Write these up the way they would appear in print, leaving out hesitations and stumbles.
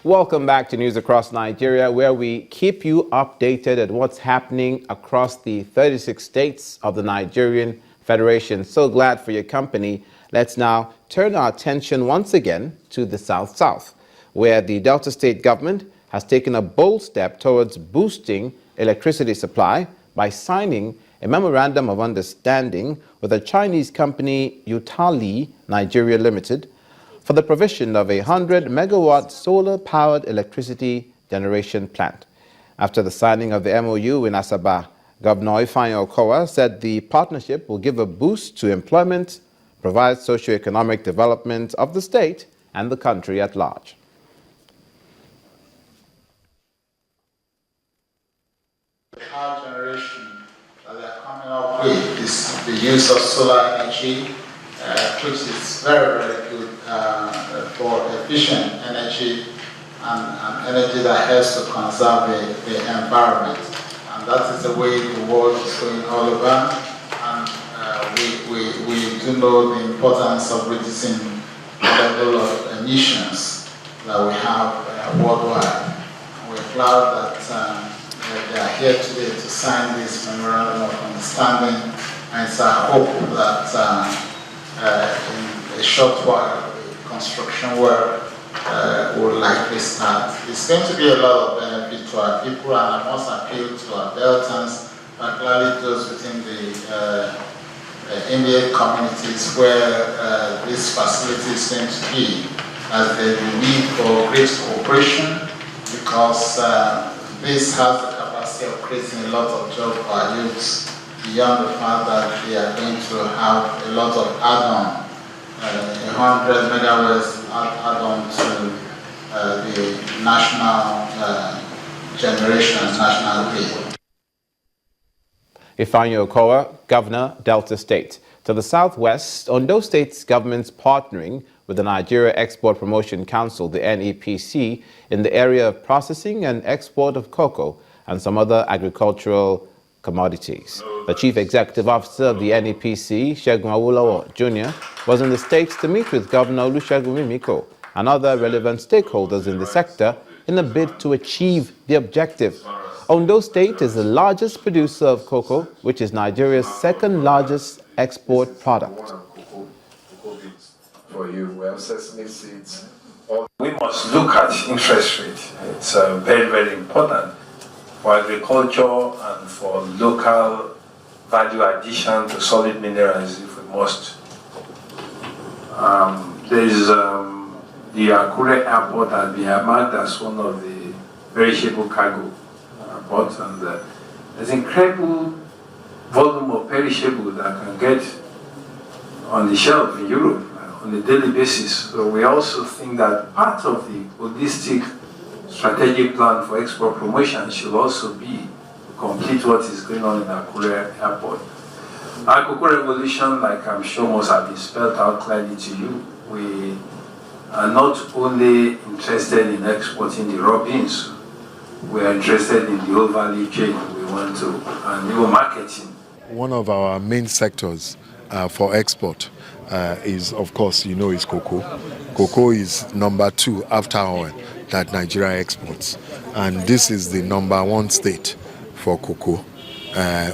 Welcome back to News Across Nigeria, where we keep you updated at what's happening across the 36 states of the Nigerian Federation. So glad for your company. Let's now turn our attention once again to the South-South, where the Delta State government has taken a bold step towards boosting electricity supply by signing a memorandum of understanding with the Chinese company Yutali Nigeria Limited for the provision of a 100-megawatt solar-powered electricity generation plant. After the signing of the MOU in Asaba, Governor Ifeanyi Okowa said the partnership will give a boost to employment, provide socio-economic development of the state and the country at large. The power generation that they are coming up with is the use of solar energy, which is very, very good for efficient energy and energy that helps to conserve the environment. And that is the way the world is going all over. And we do know the importance of reducing the level of emissions that we have worldwide. We're glad that they are here today to sign this memorandum of understanding, and it's our hope that in a short while construction work will likely start. It's going to be a lot of benefit to our people, and I must appeal to our Deltans, particularly those within the Indian communities where this facility is going to be, as there will be need for great cooperation, because this has the capacity of creating a lot of jobs for our youths, beyond the fact that they are going to have a lot of add-on, 100 megawatts add-on to the national generation, national grid. Ifeanyi Okowa, Governor, Delta State. To the southwest, Ondo State's government's partnering with the Nigeria Export Promotion Council, the NEPC, in the area of processing and export of cocoa and some other agricultural commodities. The Chief Executive Officer of the NEPC, Segun Awolowo Jr., was in the States to meet with Governor Olusegun Mimiko and other relevant stakeholders in the sector in a bid to achieve the objective. Ondo State is the largest producer of cocoa, which is Nigeria's second largest export product. For you, we have sesame seeds. We must look at interest rate. It's very, very important for agriculture and for local value addition to solid minerals, if we must. There is the Akure airport has been marked as one of the perishable cargo ports, and there's incredible volume of perishable that can get on the shelf in Europe on a daily basis. So we also think that part of the holistic strategic plan for export promotion should also be to complete what is going on in Akure airport. Our cocoa revolution, like I'm sure must have been spelled out clearly to you, we are not only interested in exporting the raw beans, we are interested in the whole value chain we want to, and even marketing. One of our main sectors for export is, of course, is cocoa. Cocoa is number 2 after oil that Nigeria exports. And this is the number 1 state for cocoa.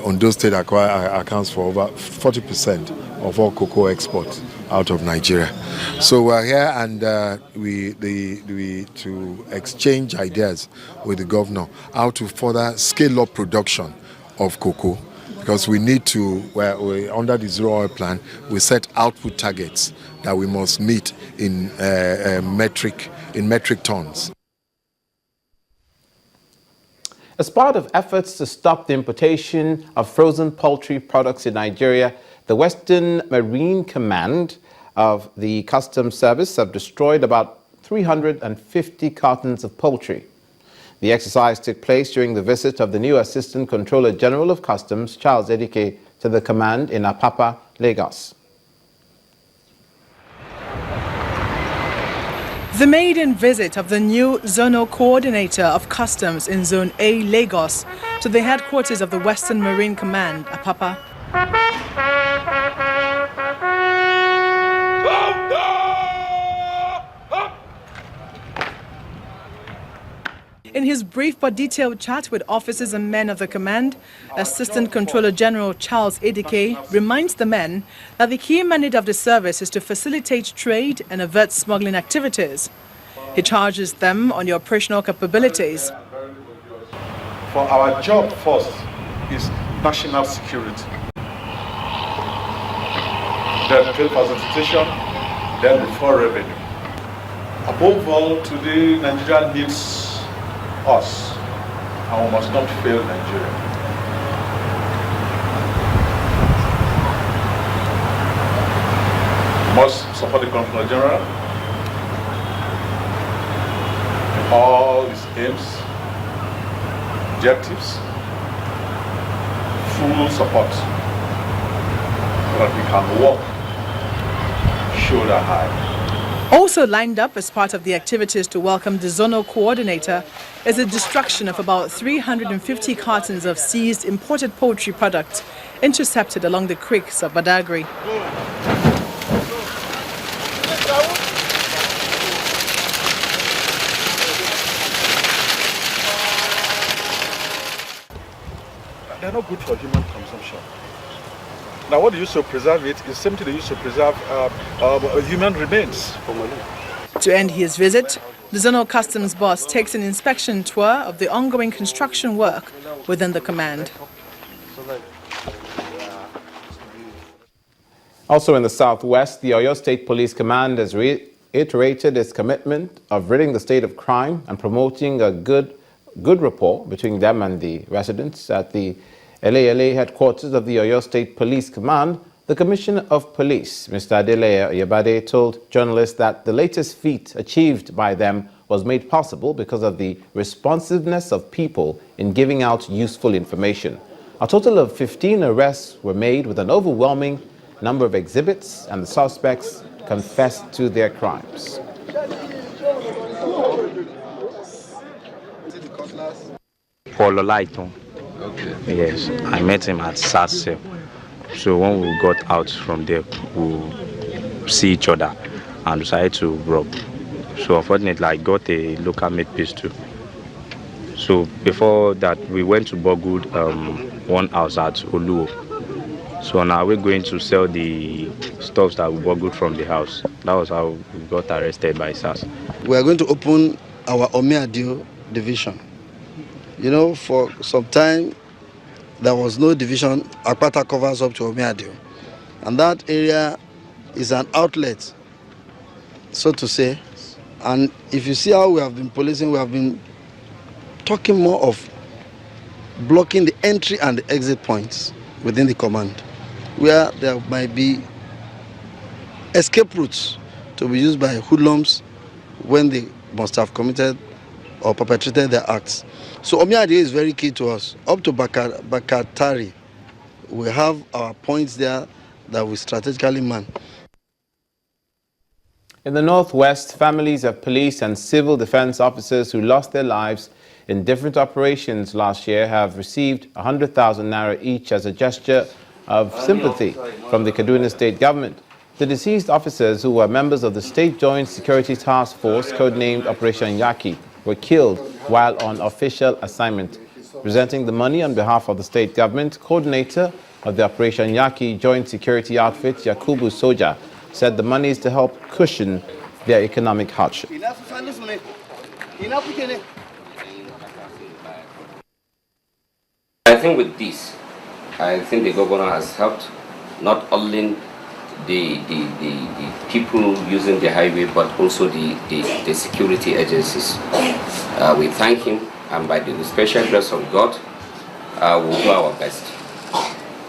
Ondo State accounts for over 40% of all cocoa exports out of Nigeria. So we're here and to exchange ideas with the governor how to further scale up production of cocoa, because we need to, under the zero oil plan, we set output targets that we must meet in metric tons. As part of efforts to stop the importation of frozen poultry products in Nigeria, the Western Marine Command of the Customs Service have destroyed about 350 cartons of poultry. The exercise took place during the visit of the new Assistant Controller General of Customs, Charles Edike, to the command in Apapa, Lagos. The maiden visit of the new Zonal Coordinator of Customs in Zone A, Lagos, to the headquarters of the Western Marine Command, Apapa. In his brief but detailed chat with officers and men of the command, Assistant Controller General Charles Edike reminds the men that the key mandate of the service is to facilitate trade and avert smuggling activities. He charges them on the operational capabilities. For our job first is national security, then trade facilitation, then before revenue. Above all, today Nigeria needs us, and we must not fail Nigeria. We must support the Controller General in all his aims, objectives, full support, so that we can walk shoulder high. Also lined up as part of the activities to welcome the zonal coordinator is the destruction of about 350 cartons of seized imported poultry products intercepted along the creeks of Badagry. They're not good for human consumption. Now, what they use to preserve it is the same thing they use to preserve human remains. To end his visit, the zonal customs boss takes an inspection tour of the ongoing construction work within the command. Also in the southwest, the Oyo State Police Command has reiterated its commitment of ridding the state of crime and promoting a good rapport between them and the residents. At the LALA headquarters of the Oyo State Police Command, the Commissioner of Police, Mr. Adeleye Oyebade, told journalists that the latest feat achieved by them was made possible because of the responsiveness of people in giving out useful information. A total of 15 arrests were made with an overwhelming number of exhibits, and the suspects confessed to their crimes. Paul Olaiton. Okay. Yes, I met him at SAS. So when we got out from there, we see each other and decided to rob. So unfortunately, I got a local made pistol. So before that, we went to Bogud, one house at Oluo. So now we're going to sell the stuff that we boggled from the house. That was how we got arrested by SAS. We are going to open our Omiadio division. You know, for some time, there was no division. Akpata covers up to Omiadio. And that area is an outlet, so to say. And if you see how we have been policing, we have been talking more of blocking the entry and the exit points within the command, where there might be escape routes to be used by hoodlums when they must have committed or perpetrated their acts. So Omiadio is very key to us. Up to Bakatari, we have our points there that we strategically man. In the northwest, families of police and civil defense officers who lost their lives in different operations last year have received 100,000 naira each as a gesture of sympathy from the Kaduna State government. The deceased officers, who were members of the State Joint Security Task Force, codenamed Operation Yaki, were killed while on official assignment. Presenting the money on behalf of the state government, coordinator of the Operation Yaki Joint Security Outfit, Yakubu Soja, said the money is to help cushion their economic hardship. I think with this, I think the governor has helped not only the people using the highway, but also the security agencies. We thank him, and by the special grace of God, we'll do our best.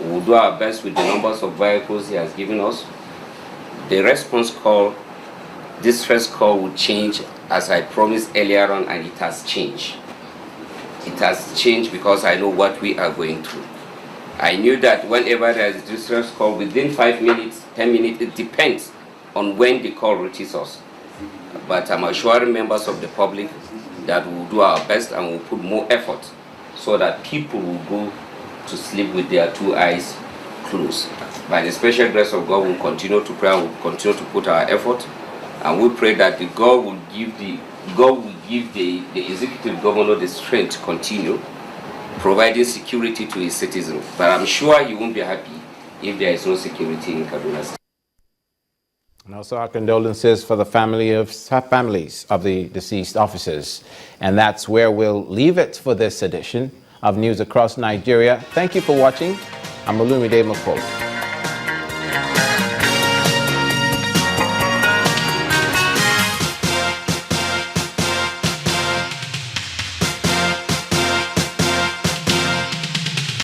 We'll do our best with the numbers of vehicles he has given us. The response call, this first call will change as I promised earlier on, and it has changed. It has changed because I know what we are going through. I knew that whenever there is distress call, within 5 minutes, 10 minutes, it depends on when the call reaches us. But I'm assuring members of the public that we'll do our best and we'll put more effort so that people will go to sleep with their 2 eyes closed. By the special grace of God, we'll continue to pray and we'll continue to put our effort. And we pray that God will give the executive governor the strength to continue providing security to his citizens. But I'm sure he won't be happy if there is no security in Kaduna State. And also our condolences for the families of the deceased officers. And that's where we'll leave it for this edition of News Across Nigeria. Thank you for watching. I'm Olumide Makola.